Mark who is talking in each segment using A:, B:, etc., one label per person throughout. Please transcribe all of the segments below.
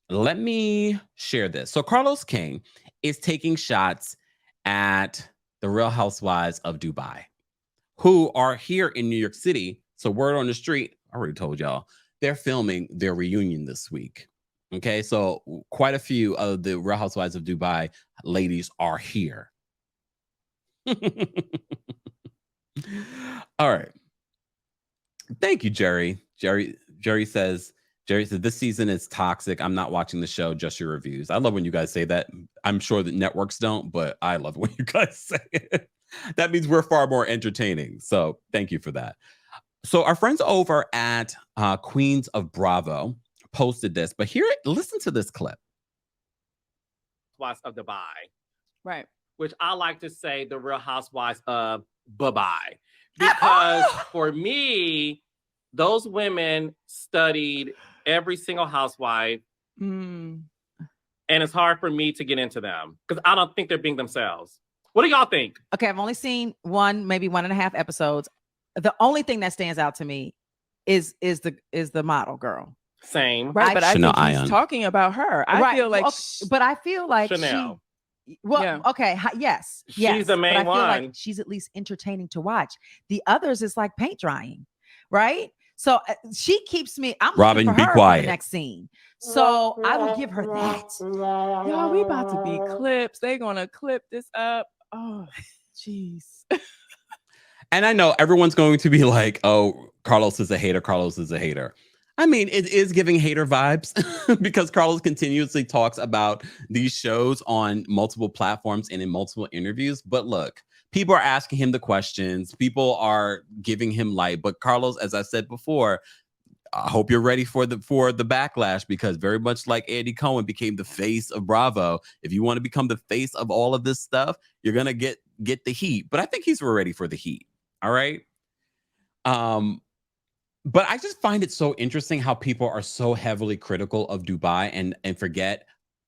A: let me share this. So Carlos King is taking shots at the Real Housewives of Dubai, who are here in New York City. So word on the street, I already told y'all, they're filming their reunion this week. Okay, so quite a few of the Real Housewives of Dubai ladies are here. All right. Thank you, Jerry. Jerry says, this season is toxic. I'm not watching the show, just your reviews. I love when you guys say that. I'm sure that networks don't, but I love when you guys say it. That means we're far more entertaining. So thank you for that. So our friends over at Queens of Bravo posted this, but listen to this clip.
B: Housewives of Dubai.
C: Right.
B: Which I like to say the Real Housewives of Dubai. Because for me, those women studied every single housewife. And it's hard for me to get into them because I don't think they're being themselves. What do y'all think?
C: Okay, I've only seen maybe 1.5 episodes. The only thing that stands out to me is the model girl.
B: Same.
D: Right, but I think
A: Chanel
D: he's talking about her. I feel like
C: but I feel like
B: Chanel.
C: Okay, yes.
B: She's the main
C: but I feel
B: one.
C: like she's at least entertaining to watch. The others is like paint drying, right? So she keeps me. I'm
A: Robyn,
C: looking for
A: be
C: her
A: quiet.
C: for the next scene. So I will give her that.
D: Y'all, we about to be clips. They gonna clip this up. Oh, jeez.
A: And I know everyone's going to be like, oh, Carlos is a hater. Carlos is a hater. I mean, it is giving hater vibes because Carlos continuously talks about these shows on multiple platforms and in multiple interviews. But look, people are asking him the questions. People are giving him light. But Carlos, as I said before, I hope you're ready for the backlash, because very much like Andy Cohen became the face of Bravo, if you want to become the face of all of this stuff, you're gonna get the heat. But I think he's ready for the heat. All right. But I just find it so interesting how people are so heavily critical of Dubai and forget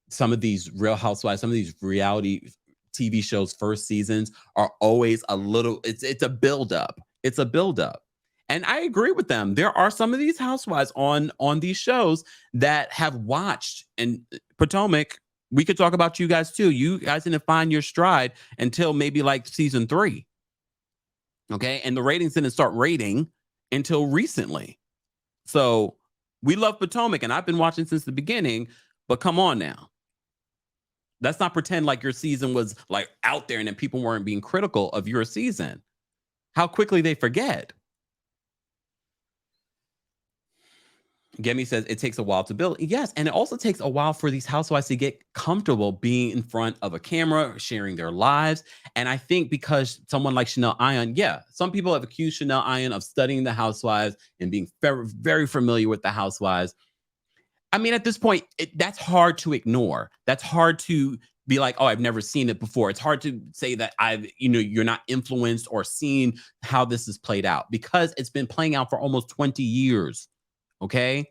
A: some of these Real Housewives, some of these reality TV shows first seasons are always a little, it's a buildup. It's a buildup. And I agree with them. There are some of these housewives on these shows that have watched, and Potomac, we could talk about you guys too. You guys didn't find your stride until maybe like season 3. Okay. And the ratings didn't start rating until recently. So we love Potomac, and I've been watching since the beginning, but come on now. Let's not pretend like your season was like out there and then people weren't being critical of your season. How quickly they forget. Gemi says it takes a while to build. Yes, and it also takes a while for these housewives to get comfortable being in front of a camera, sharing their lives. And I think because someone like Chanel Ayan, some people have accused Chanel Ayan of studying the housewives and being very, very familiar with the housewives. I mean, at this point, that's hard to ignore. That's hard to be like, oh, I've never seen it before. It's hard to say that you're not influenced or seen how this is played out, because it's been playing out for almost 20 years. Okay.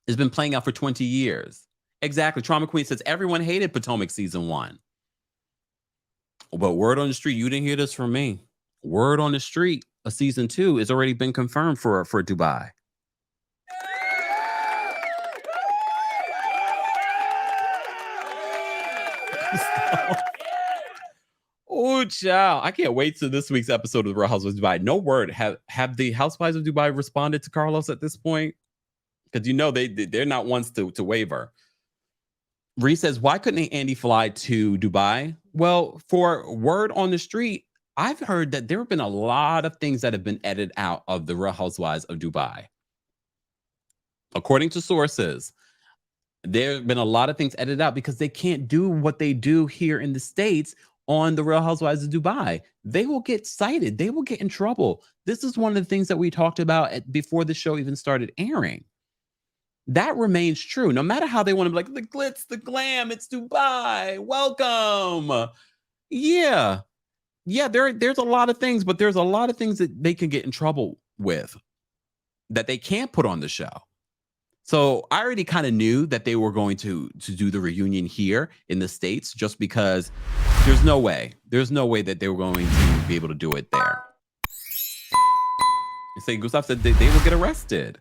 A: It's been playing out for 20 years. Exactly. Trauma Queen says everyone hated Potomac season 1. But word on the street, you didn't hear this from me. Word on the street, a season 2 has already been confirmed for Dubai. Oh, child. I can't wait to this week's episode of the Real Housewives of Dubai. No word. Have the Housewives of Dubai responded to Carlos at this point? Because they're not ones to waver. Ree says, why couldn't Andy fly to Dubai? Well, for word on the street, I've heard that there have been a lot of things that have been edited out of the Real Housewives of Dubai. According to sources, there have been a lot of things edited out because they can't do what they do here in the States on the Real Housewives of Dubai. They will get cited. They will get in trouble. This is one of the things that we talked about before the show even started airing. That remains true. No matter how they want to be like, the glitz, the glam, it's Dubai. Welcome. Yeah. There's a lot of things, but there's a lot of things that they can get in trouble with that they can't put on the show. So I already kind of knew that they were going to do the reunion here in the States, just because there's no way that they were going to be able to do it there. You say Gustav said they will get arrested.